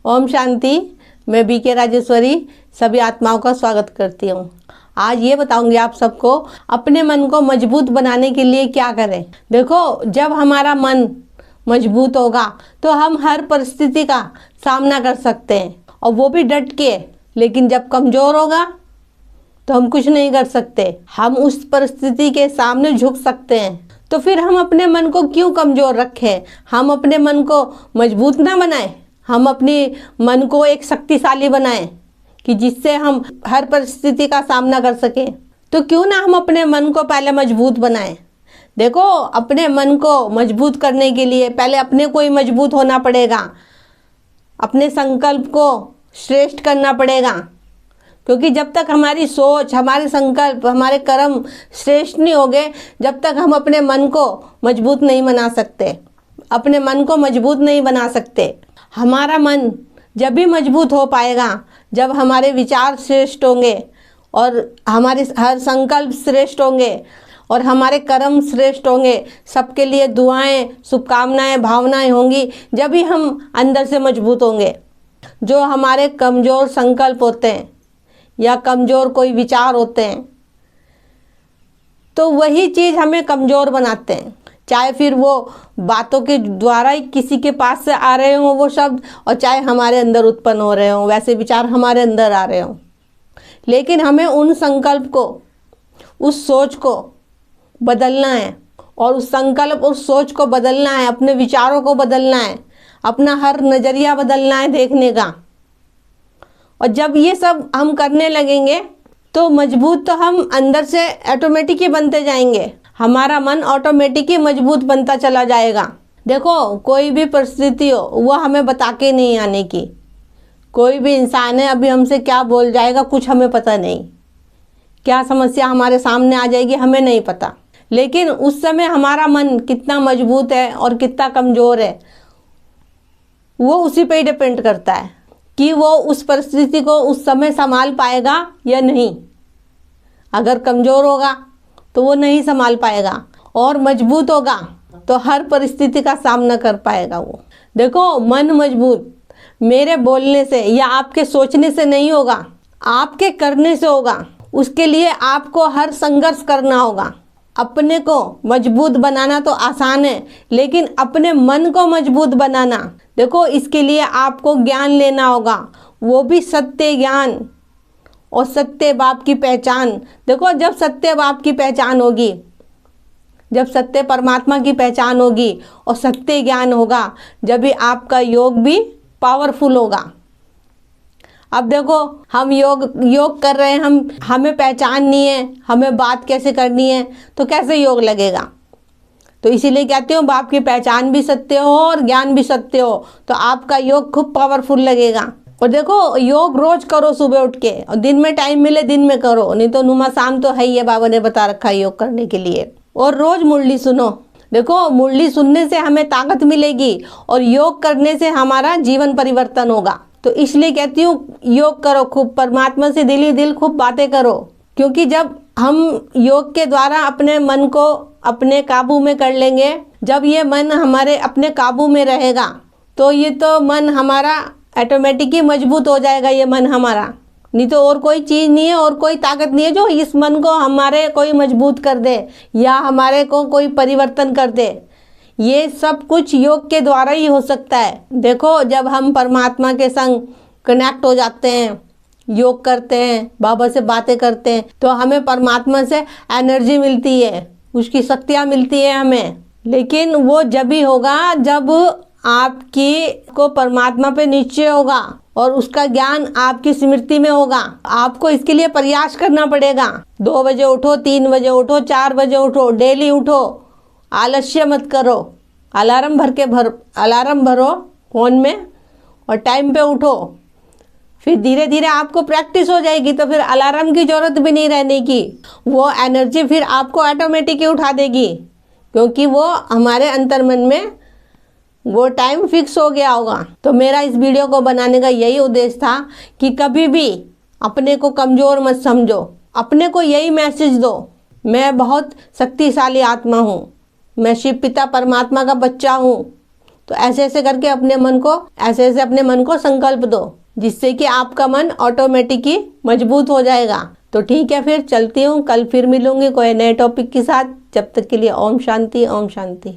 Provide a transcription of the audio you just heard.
ओम शांति। मैं बीके राजेश्वरी सभी आत्माओं का स्वागत करती हूँ। आज ये बताऊंगी आप सबको अपने मन को मजबूत बनाने के लिए क्या करें। देखो, जब हमारा मन मजबूत होगा तो हम हर परिस्थिति का सामना कर सकते हैं और वो भी डट के। लेकिन जब कमज़ोर होगा तो हम कुछ नहीं कर सकते। हम उस परिस्थिति के सामने झुक सकते हैं। तो फिर हम अपने मन को क्यों कमज़ोर रखें? हम अपने मन को मजबूत ना बनाएं। हम अपने मन को एक शक्तिशाली बनाएं कि जिससे हम हर परिस्थिति का सामना कर सकें। तो क्यों ना हम अपने मन को पहले मजबूत बनाएं। देखो, अपने मन को मजबूत करने के लिए पहले अपने को ही मजबूत होना पड़ेगा। अपने संकल्प को श्रेष्ठ करना पड़ेगा, क्योंकि जब तक हमारी सोच, हमारे संकल्प, हमारे कर्म श्रेष्ठ नहीं होंगे, जब तक हम अपने मन को मजबूत नहीं बना सकते। अपने मन को मजबूत नहीं बना सकते। हमारा मन जब भी मजबूत हो पाएगा जब हमारे विचार श्रेष्ठ होंगे और हमारे हर संकल्प श्रेष्ठ होंगे और हमारे कर्म श्रेष्ठ होंगे। सबके लिए दुआएं, शुभकामनाएं, भावनाएं होंगी। जब भी हम अंदर से मजबूत होंगे। जो हमारे कमज़ोर संकल्प होते हैं या कमज़ोर कोई विचार होते हैं, तो वही चीज़ हमें कमज़ोर बनाते हैं। चाहे फिर वो बातों के द्वारा ही किसी के पास से आ रहे हों वो शब्द, और चाहे हमारे अंदर उत्पन्न हो रहे हों, वैसे विचार हमारे अंदर आ रहे हों। लेकिन हमें उन संकल्प को, उस सोच को बदलना है। और उस संकल्प, उस सोच को बदलना है, अपने विचारों को बदलना है, अपना हर नज़रिया बदलना है देखने का। और जब ये सब हम करने लगेंगे तो मजबूत तो हम अंदर से ऑटोमेटिक ही बनते जाएंगे। हमारा मन ऑटोमेटिक ही मजबूत बनता चला जाएगा। देखो, कोई भी परिस्थिति हो वो हमें बता के नहीं आने की। कोई भी इंसान है, अभी हमसे क्या बोल जाएगा कुछ हमें पता नहीं। क्या समस्या हमारे सामने आ जाएगी हमें नहीं पता। लेकिन उस समय हमारा मन कितना मजबूत है और कितना कमज़ोर है वो उसी पे ही डिपेंड करता है कि वो उस परिस्थिति को उस समय संभाल पाएगा या नहीं। अगर कमज़ोर होगा तो वो नहीं संभाल पाएगा, और मजबूत होगा तो हर परिस्थिति का सामना कर पाएगा वो। देखो, मन मजबूत मेरे बोलने से या आपके सोचने से नहीं होगा, आपके करने से होगा। उसके लिए आपको हर संघर्ष करना होगा। अपने को मजबूत बनाना तो आसान है, लेकिन अपने मन को मजबूत बनाना, देखो, इसके लिए आपको ज्ञान लेना होगा, वो भी सत्य ज्ञान और सत्य बाप की पहचान। देखो, जब सत्य बाप की पहचान होगी, जब सत्य परमात्मा की पहचान होगी और सत्य ज्ञान होगा, जब भी आपका योग भी पावरफुल होगा। अब देखो, हम योग कर रहे हैं, हमें पहचान नहीं है, हमें बात कैसे करनी है, तो कैसे योग लगेगा। तो इसीलिए कहते हो बाप की पहचान भी सत्य हो और ज्ञान भी सत्य हो, तो आपका योग खूब पावरफुल लगेगा। और देखो, योग रोज करो सुबह उठ के, और दिन में टाइम मिले दिन में करो, नहीं तो नुमा शाम तो है ही है, बाबा ने बता रखा है योग करने के लिए। और रोज मुरली सुनो। देखो, मुरली सुनने से हमें ताकत मिलेगी और योग करने से हमारा जीवन परिवर्तन होगा। तो इसलिए कहती हूँ योग करो खूब, परमात्मा से दिल ही दिल खूब बातें करो। क्योंकि जब हम योग के द्वारा अपने मन को अपने काबू में कर लेंगे, जब ये मन हमारे अपने काबू में रहेगा, तो ये तो मन हमारा ऑटोमेटिक ही मजबूत हो जाएगा। ये मन हमारा, नहीं तो और कोई चीज़ नहीं है, और कोई ताकत नहीं है जो इस मन को हमारे कोई मजबूत कर दे या हमारे को कोई परिवर्तन कर दे। ये सब कुछ योग के द्वारा ही हो सकता है। देखो, जब हम परमात्मा के संग कनेक्ट हो जाते हैं, योग करते हैं, बाबा से बातें करते हैं, तो हमें परमात्मा से एनर्जी मिलती है, उसकी शक्तियाँ मिलती है हमें। लेकिन वो जब भी होगा जब आपकी को परमात्मा पे निश्चय होगा और उसका ज्ञान आपकी स्मृति में होगा। आपको इसके लिए प्रयास करना पड़ेगा। 2 बजे उठो, 3 बजे उठो, 4 बजे उठो, डेली उठो, आलस्य मत करो। अलार्म भरो फ़ोन में और टाइम पे उठो। फिर धीरे धीरे आपको प्रैक्टिस हो जाएगी, तो फिर अलार्म की ज़रूरत भी नहीं रहने की। वो एनर्जी फिर आपको ऑटोमेटिक ही उठा देगी, क्योंकि वो हमारे अंतर्मन में वो टाइम फिक्स हो गया होगा। तो मेरा इस वीडियो को बनाने का यही उद्देश्य था कि कभी भी अपने को कमज़ोर मत समझो। अपने को यही मैसेज दो, मैं बहुत शक्तिशाली आत्मा हूँ, मैं शिव पिता परमात्मा का बच्चा हूँ, तो ऐसे ऐसे करके अपने मन को संकल्प दो, जिससे कि आपका मन ऑटोमेटिक ही मजबूत हो जाएगा। तो ठीक है, फिर चलती हूँ, कल फिर मिलूंगी कोई नए टॉपिक के साथ। जब तक के लिए ओम शांति, ओम शांति।